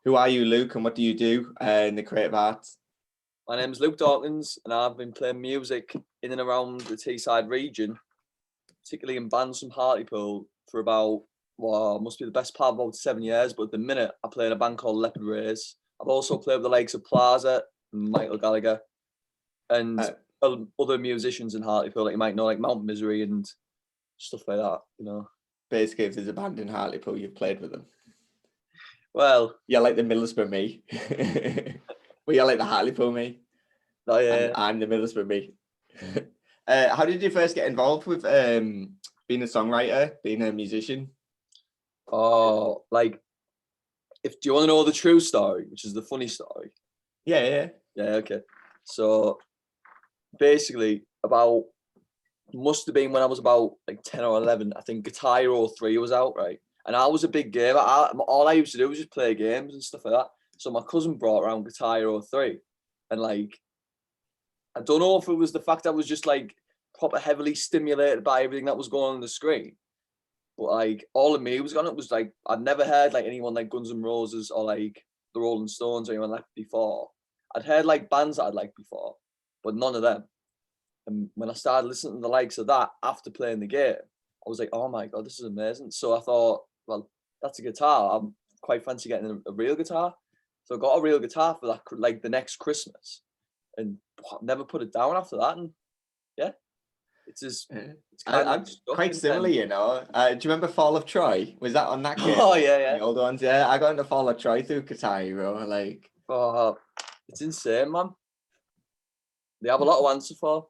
Who are you, Luke, and what do you do in the creative arts? My name is Luke Dawkins, and I've been playing music in and around the Teesside region, particularly in bands from Hartlepool, for about, must be the best part of about 7 years. But at the minute, I play in a band called Leopard Rays. I've also played with the likes of Plaza and Michael Gallagher, and other musicians in Hartlepool that you might know, like Mount Misery and stuff like that, you know. Basically, if there's a band in Hartlepool, you've played with them. Well, you're like the Middlesbrough me. Well, you're like the Hartlepool me. Oh yeah. And I'm the Middlesbrough me. How did you first get involved with being a songwriter, being a musician? Oh, like, do you want to know the true story, which is the funny story? Yeah. Okay. So basically, must have been when I was about like 10 or 11. I think Guitar Hero 3 was out, right? And I was a big gamer. All I used to do was just play games and stuff like that. So my cousin brought around Guitar Hero 3, and like, I don't know if it was the fact I was just like proper heavily stimulated by everything that was going on the screen, but like all of me was on it was like, I'd never heard like anyone like Guns N' Roses or like the Rolling Stones or anyone like before. I'd heard like bands that I'd liked before, but none of them. And when I started listening to the likes of that after playing the game, I was like, oh my God, this is amazing. So I thought, well, that's a guitar. I'm quite fancy getting a real guitar. So I got a real guitar for that, like the next Christmas, and never put it down after that. And yeah, it's just, it's I'm quite similar, you know. Do you remember Fall of Troy? Was that on that game? Oh yeah. The old ones, yeah. I got into Fall of Troy through Guitar Hero, like. Oh, it's insane, man. They have a lot to answer for.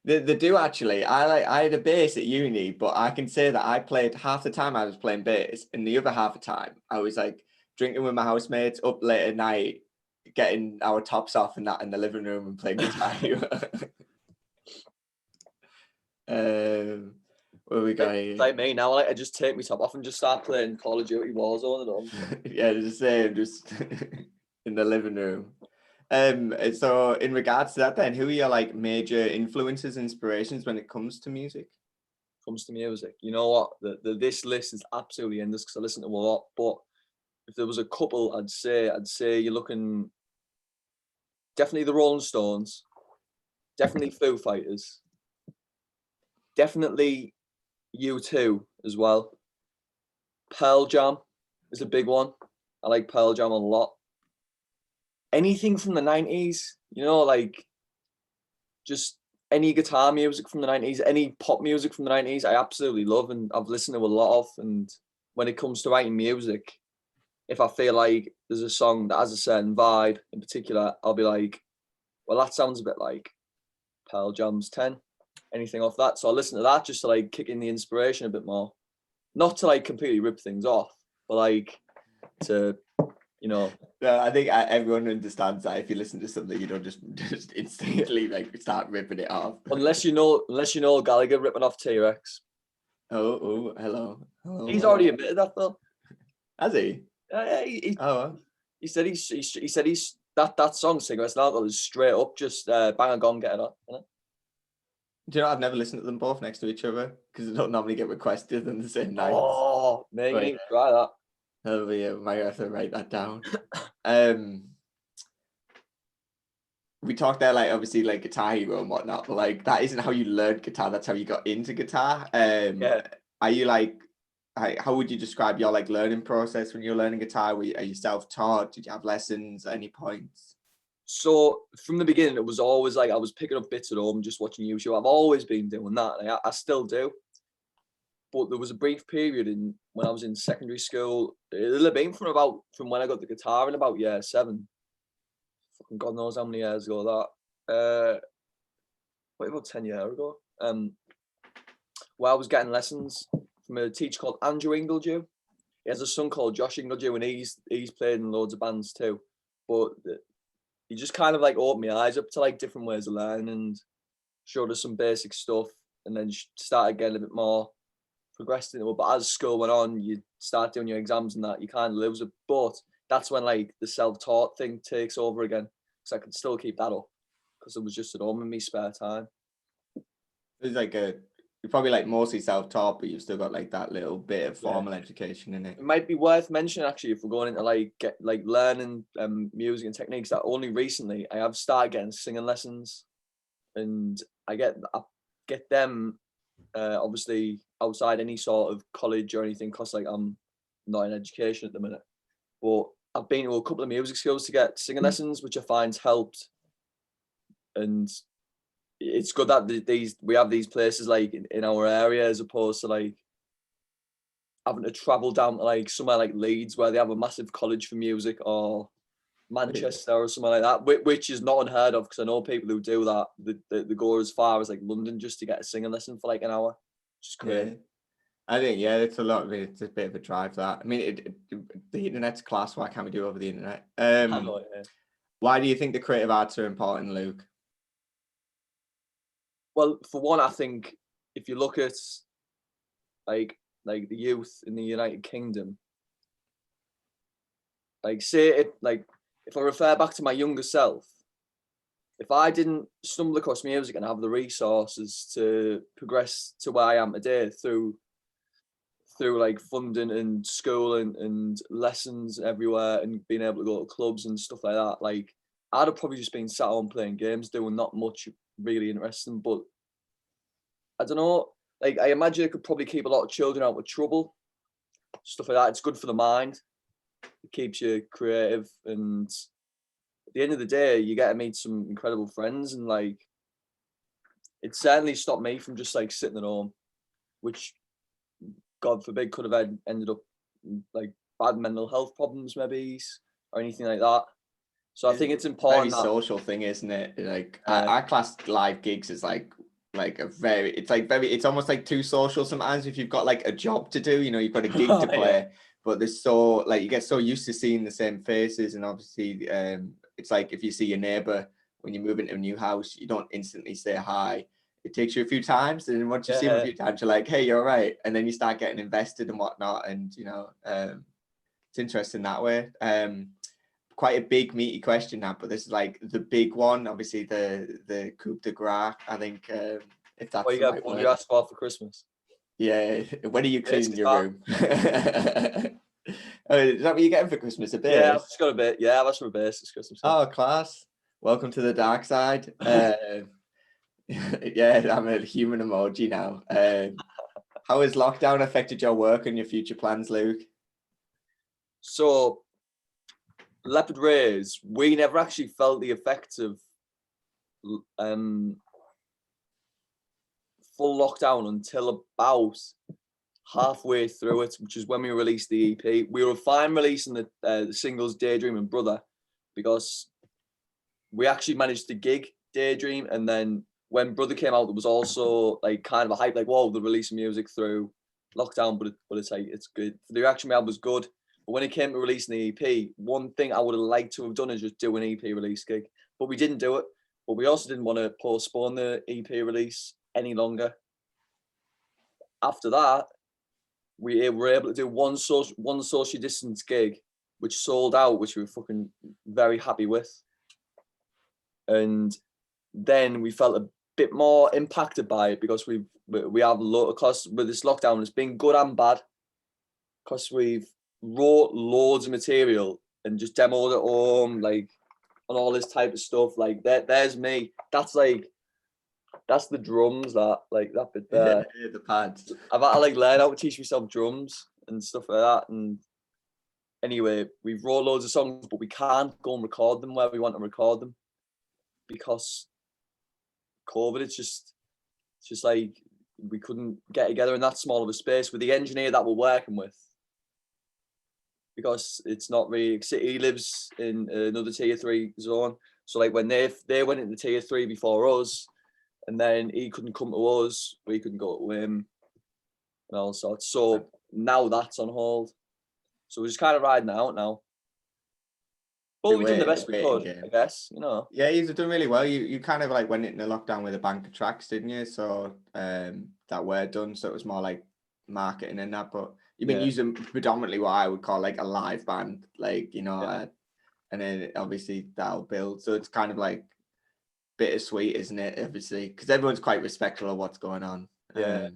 They do actually. I had a bass at uni, but I can say that I played half the time I was playing bass, and the other half the time I was like drinking with my housemates up late at night, getting our tops off and that in the living room and playing guitar. Where we go? Like me now, like I just take my top off and just start playing Call of Duty Warzone at home. Yeah, the same, just in the living room. So in regards to that then, who are your like major influences, inspirations when it comes to music? You know what? This list is absolutely endless because I listen to a lot. But if there was a couple, I'd say you're looking definitely the Rolling Stones, definitely Foo Fighters, definitely U2 as well. Pearl Jam is a big one. I like Pearl Jam a lot. Anything from the 90s, you know, like just any guitar music from the 90s, any pop music from the 90s, I absolutely love and I've listened to a lot of. And when it comes to writing music, if I feel like there's a song that has a certain vibe in particular, I'll be like, well, that sounds a bit like Pearl Jam's 10, anything off that. So I listen to that just to like kick in the inspiration a bit more. Not to like completely rip things off, but like to, you know. Yeah, I think everyone understands that if you listen to something, you don't just instantly like start ripping it off. Unless you know Gallagher ripping off T-Rex. Oh, hello. He's already admitted that though. Has he? Yeah. He said he's that song Cigarettes and Alcohol is straight up just bang a gong, get it on. You know? Do you know I've never listened to them both next to each other because they don't normally get requested on the same night. Oh, man, you need to try that. Oh yeah, might have to write that down. We talked there like obviously like Guitar Hero and whatnot, but like that isn't how you learned guitar. That's how you got into guitar. Yeah. Are you like, how would you describe your like learning process when you're learning guitar? Are you self-taught? Did you have lessons at any points? So from the beginning, it was always like I was picking up bits at home, just watching YouTube. I've always been doing that. I still do. But there was a brief period when I was in secondary school. It'll have been from when I got the guitar in about year 7. Fucking God knows how many years ago that. What about 10 years ago? Where I was getting lessons from a teacher called Andrew Ingledew. He has a son called Josh Ingledew, and he's played in loads of bands too. But he just kind of like opened my eyes up to like different ways of learning and showed us some basic stuff, and then started getting a bit more progressed into it. But as school went on, you start doing your exams and that, you can't lose it. But that's when like the self-taught thing takes over again, because I could still keep that up because it was just at home in my spare time. It was like you're probably like mostly self-taught, but you've still got like that little bit of Yeah. formal education in it. It might be worth mentioning actually if we're going into like learning music and techniques that only recently I have started getting singing lessons, and I get them obviously outside any sort of college or anything, because like I'm not in education at the minute, but I've been to a couple of music schools to get singing lessons, which I find's helped, and it's good that we have these places like in our area, as opposed to like having to travel down to like somewhere like Leeds where they have a massive college for music, or Manchester or something like that, which is not unheard of, because I know people who do that. They go as far as like London just to get a singing lesson for like an hour, which is great. Yeah. I think, yeah, it's a lot of it. It's a bit of a drive, that. I mean, the internet's class. Why can't we do it over the internet? I know it, yeah. Why do you think the creative arts are important, Luke? Well, for one, I think if you look at like the youth in the United Kingdom, like say it, like if I refer back to my younger self, if I didn't stumble across music and have the resources to progress to where I am today through like funding and school and lessons everywhere and being able to go to clubs and stuff like that, like I'd have probably just been sat home playing games, doing not much really interesting. But I don't know, like I imagine it could probably keep a lot of children out of trouble, stuff like that. It's good for the mind. It keeps you creative, and at the end of the day, you get to meet some incredible friends, and like it certainly stopped me from just like sitting at home, which God forbid could have ended up like bad mental health problems maybe, or anything like that. So I think it's important. Very social thing, isn't it? Like I class live gigs as like it's almost like too social sometimes if you've got like a job to do, you've got a gig to play. Yeah. But there's so like you get so used to seeing the same faces, and obviously it's like if you see your neighbor when you move into a new house, you don't instantly say hi. It takes you a few times, and once you see them a few times, you're like, hey, you're right. And then you start getting invested and whatnot, and it's interesting that way. Quite a big meaty question now, but this is like the big one, obviously the coup de grace. I think if that's what you asked for Christmas. Yeah, when are you cleaning your room? Oh, is that what you're getting for Christmas? A bass? Yeah, I've just got a bit. Yeah, that's for a bass this Christmas. Oh, class. Welcome to the dark side. Yeah, I'm a human emoji now. How has lockdown affected your work and your future plans, Luke? So, Leopard Rays, we never actually felt the effects of full lockdown until about halfway through it, which is when we released the EP. We were fine releasing the singles Daydream and Brother, because we actually managed to gig Daydream, and then when Brother came out, there was also like kind of a hype, like, whoa, they're releasing music through lockdown, but it's like, it's good. The reaction we had was good. But when it came to releasing the EP, one thing I would have liked to have done is just do an EP release gig, but we didn't do it. But we also didn't want to postpone the EP release any longer. After that, we were able to do one social distance gig, which sold out, which we were fucking very happy with. And then we felt a bit more impacted by it, because we have a lot of costs with this lockdown. It's been good and bad, because we've wrote loads of material and just demoed at home, like on all this type of stuff. Like there's me. That's the drums, that bit there. Yeah, the pads. I've had to like learn how to teach myself drums and stuff like that. And anyway, we've wrote loads of songs, but we can't go and record them where we want to record them because COVID. It's just like we couldn't get together in that small of a space with the engineer that we're working with, because it's not really. He lives in another tier 3 zone, so like when they went into tier 3 before us, and then he couldn't come to us, we couldn't go to him, and all sorts. So now that's on hold. So we're just kind of riding out now. But we've done the best we could, I guess, Yeah, you've done really well. You kind of like went into lockdown with a bank of tracks, didn't you? So that were done. So it was more like marketing and that. But you've been using predominantly what I would call like a live band, like, and then obviously that'll build. So it's kind of like bittersweet, isn't it? Obviously, because everyone's quite respectful of what's going on. Yeah.